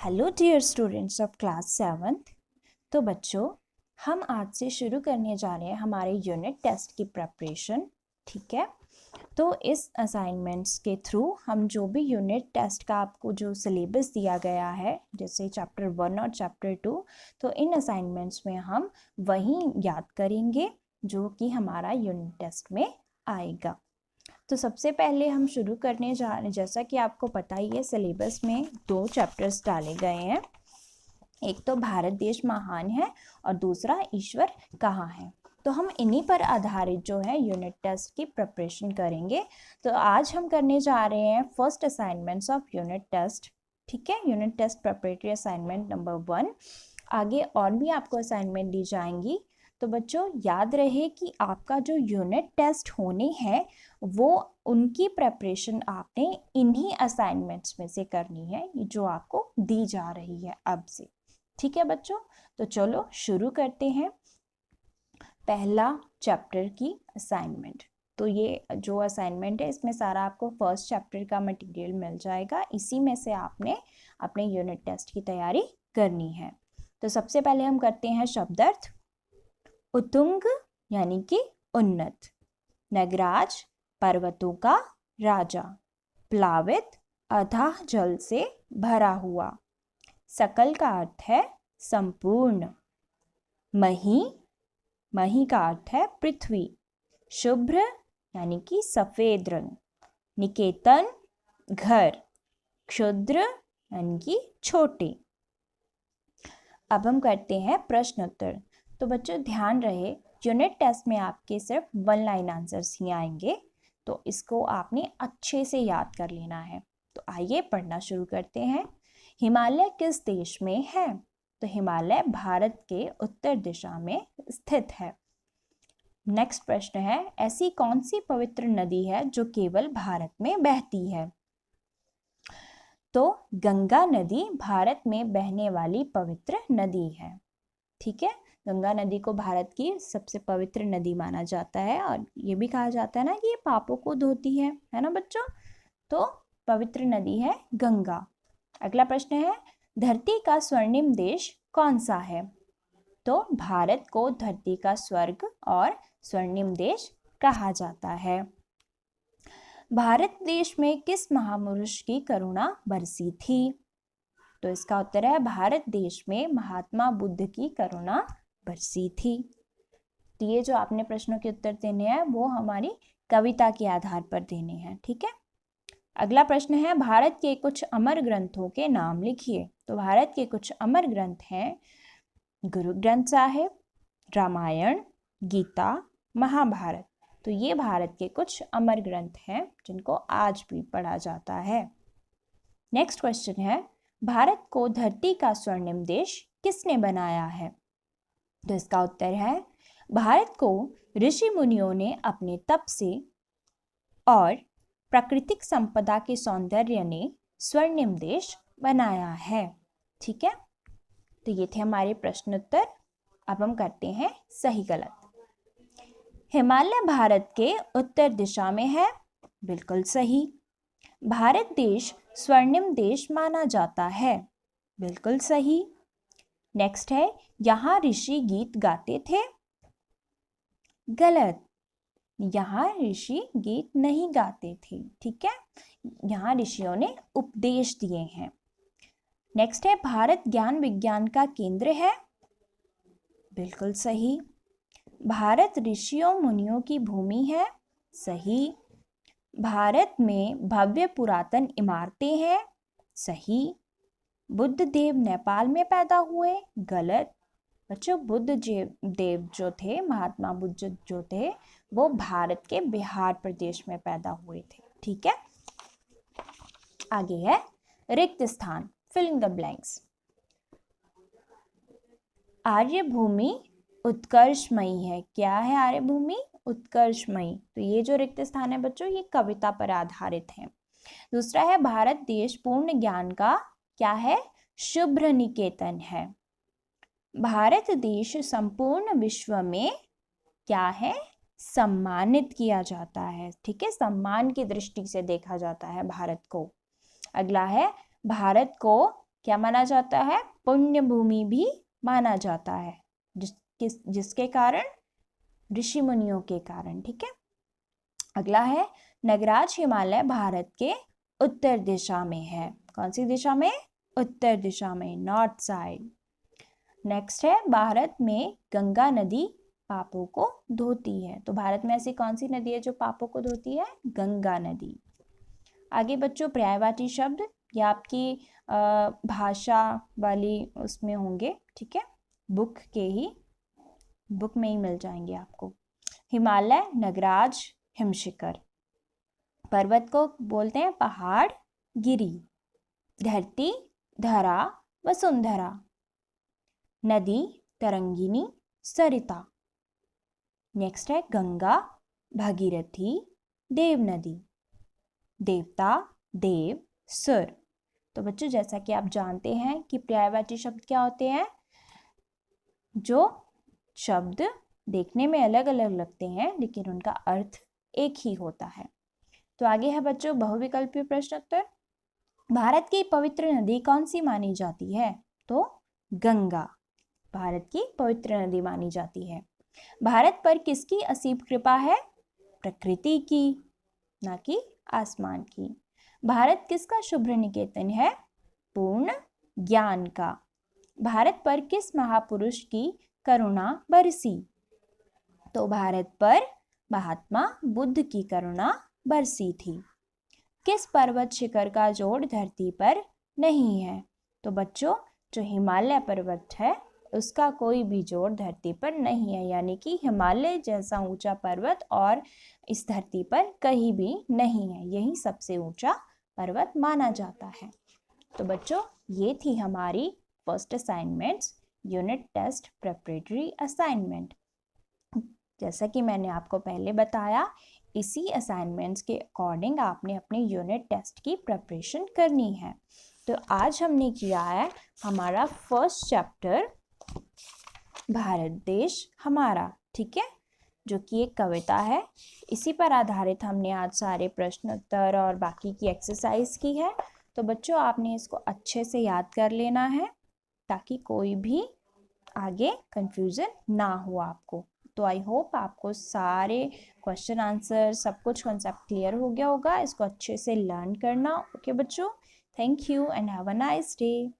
Hello dear students of class 7th। तो बच्चों, हम आज से शुरू करने जा रहे हैं हमारे यूनिट टेस्ट की प्रिपरेशन। ठीक है, तो इस असाइनमेंट्स के थ्रू हम जो भी यूनिट टेस्ट का आपको जो सिलेबस दिया गया है, जैसे चैप्टर 1 और चैप्टर 2, तो इन असाइनमेंट्स में हम वही याद करेंगे जो कि हमारा यूनिट टेस्ट में आएगा। तो सबसे पहले हम शुरू करने जा रहे हैं, जैसा कि आपको पता ही है सिलेबस में 2 चैप्टर्स डाले गए हैं। एक तो भारत देश महान है और दूसरा ईश्वर कहाँ है। तो हम इन्हीं पर आधारित जो है यूनिट टेस्ट की प्रिपरेशन करेंगे। तो आज हम करने जा रहे हैं first assignments of unit test. ठीक है, unit test preparatory assignment number 1। आगे और भी आपको असाइनमेंट दी जाएंगी। तो बच्चों याद रहे कि आपका जो यूनिट टेस्ट होने हैं वो उनकी प्रिपरेशन आपने इन्हीं असाइनमेंट्स में से करनी है जो आपको दी जा रही है अब से। ठीक है बच्चों, तो चलो शुरू करते हैं पहला चैप्टर की असाइनमेंट। तो ये जो असाइनमेंट है इसमें सारा आपको फर्स्ट चैप्टर का मटेरियल मिल जाएगा। इसी में से आपने अपने यूनिट टेस्ट की तैयारी करनी है। तो सबसे पहले हम करते हैं शब्दार्थ। उत्तुंग यानी कि उन्नत, नगराज पर्वतों का राजा, प्लावित अथाह जल से भरा हुआ, सकल का अर्थ है संपूर्ण, मही, मही का अर्थ है पृथ्वी, शुभ्र यानी कि सफेद रंग, निकेतन घर, क्षुद्र यानी कि छोटे। अब हम करते हैं प्रश्न उत्तर। तो बच्चों ध्यान रहे यूनिट टेस्ट में आपके सिर्फ 1 लाइन आंसर्स ही आएंगे, तो इसको आपने अच्छे से याद कर लेना है। तो आइए पढ़ना शुरू करते हैं। हिमालय किस देश में है? तो हिमालय भारत के उत्तर दिशा में स्थित है। नेक्स्ट प्रश्न है, ऐसी कौन सी पवित्र नदी है जो केवल भारत में बहती है? तो गंगा नदी भारत में बहने वाली पवित्र नदी है। ठीक है, गंगा नदी को भारत की सबसे पवित्र नदी माना जाता है और ये भी कहा जाता है ना कि ये पापों को धोती है ना बच्चों। तो पवित्र नदी है गंगा। अगला प्रश्न है, धरती का स्वर्णिम देश कौन सा है? तो भारत को धरती का स्वर्ग और स्वर्णिम देश कहा जाता है। भारत देश में किस महापुरुष की करुणा बरसी थी? तो इसका उत्तर है भारत देश में महात्मा बुद्ध की करुणा बरसी थी। तो ये जो आपने प्रश्नों के उत्तर देने हैं वो हमारी कविता के आधार पर देने हैं। ठीक है, अगला प्रश्न है, भारत के कुछ अमर ग्रंथों के नाम लिखिए। तो भारत के कुछ अमर ग्रंथ हैं गुरु ग्रंथ साहिब, रामायण, गीता, महाभारत। तो ये भारत के कुछ अमर ग्रंथ हैं जिनको आज भी पढ़ा जाता है। नेक्स्ट क्वेश्चन है, भारत को धरती का स्वर्णिम देश किसने बनाया है? तो इसका उत्तर है भारत को ऋषि मुनियों ने अपने तप से और प्राकृतिक संपदा के सौंदर्य ने स्वर्णिम देश बनाया है। ठीक है, तो ये थे हमारे प्रश्न उत्तर। अब हम करते हैं सही गलत। हिमालय भारत के उत्तर दिशा में है, बिल्कुल सही। भारत देश स्वर्णिम देश माना जाता है, बिल्कुल सही। नेक्स्ट है, यहाँ ऋषि गीत गाते थे, गलत। यहाँ ऋषि गीत नहीं गाते थे। ठीक है, यहाँ ऋषियों ने उपदेश दिए हैं। नेक्स्ट है, भारत ज्ञान विज्ञान का केंद्र है, बिल्कुल सही। भारत ऋषियों मुनियों की भूमि है, सही। भारत में भव्य पुरातन इमारतें हैं, सही। बुद्ध देव नेपाल में पैदा हुए, गलत। बच्चों बुद्ध देव जो थे, महात्मा बुद्ध जो थे, वो भारत के बिहार प्रदेश में पैदा हुए थे। ठीक है, आगे है रिक्त स्थान, फिल इन द ब्लैंक्स। आर्यभूमि उत्कर्षमयी है। क्या है आर्यभूमि? उत्कर्षमयी। तो ये जो रिक्त स्थान है बच्चों ये कविता पर आधारित है। दूसरा है, भारत देश पूर्ण ज्ञान का क्या है? शुभ्र निकेतन है। भारत देश संपूर्ण विश्व में क्या है? सम्मानित किया जाता है। ठीक है, सम्मान की दृष्टि से देखा जाता है भारत को। अगला है, भारत को क्या माना जाता है? पुण्य भूमि भी माना जाता है, जिसके कारण, ऋषि मुनियों के कारण। ठीक है। अगला है, नगराज हिमालय भारत के उत्तर दिशा में है। कौन सी दिशा में? उत्तर दिशा में, नॉर्थ साइड। नेक्स्ट है, भारत में गंगा नदी पापों को धोती है। तो भारत में ऐसी कौन सी नदी है जो पापों को धोती है? गंगा नदी। आगे बच्चों, पर्यायवाची शब्द ये आपकी भाषा वाली उसमें होंगे। ठीक है, बुक में ही मिल जाएंगे आपको। हिमालय, नगराज, हिमशिखर। पर्वत को बोलते हैं पहाड़, गिरी। धरती, धरा, वसुंधरा। नदी, तरंगिनी, सरिता। नेक्स्ट है, गंगा, भागीरथी, देव नदी। देवता, देव, सुर। तो बच्चों, जैसा कि आप जानते हैं कि पर्यायवाची शब्द क्या होते हैं? जो शब्द देखने में अलग अलग लगते हैं लेकिन उनका अर्थ एक ही होता है। तो आगे है बच्चों बहुविकल्पीय प्रश्न उत्तर। भारत की पवित्र नदी कौन सी मानी जाती है? तो गंगा भारत की पवित्र नदी मानी जाती है। भारत पर किसकी असीम कृपा है? प्रकृति की, ना कि आसमान की। भारत किसका शुभ्र निकेतन है? पूर्ण ज्ञान का। भारत पर किस महापुरुष की करुणा बरसी? तो भारत पर महात्मा बुद्ध की करुणा बरसी थी। किस पर्वत शिखर का जोड़ धरती पर नहीं है? तो बच्चों, जो हिमालय पर्वत है उसका कोई भी जोड़ धरती पर नहीं है, यानी कि हिमालय जैसा ऊंचा पर्वत और इस धरती पर कहीं भी नहीं है। यही सबसे ऊंचा पर्वत माना जाता है। तो बच्चों, ये थी हमारी first assignments, unit test preparatory assignment. जैसा कि मैंने आपको पहले बताया, इसी असाइनमेंट्स के अकॉर्डिंग आपने अपने यूनिट टेस्ट की प्रिपरेशन करनी है। तो आज हमने किया है हमारा फर्स्ट चैप्टर भारत देश हमारा। ठीक है, जो कि एक कविता है। इसी पर आधारित हमने आज सारे प्रश्न उत्तर और बाकी की एक्सरसाइज की है। तो बच्चों, आपने इसको अच्छे से याद कर लेना है ताकि कोई भी आगे कंफ्यूजन ना हो आपको। तो आई होप आपको सारे क्वेश्चन आंसर सब कुछ कॉन्सेप्ट क्लियर हो गया होगा। इसको अच्छे से लर्न करना। ओके बच्चों, thank you and have a nice day.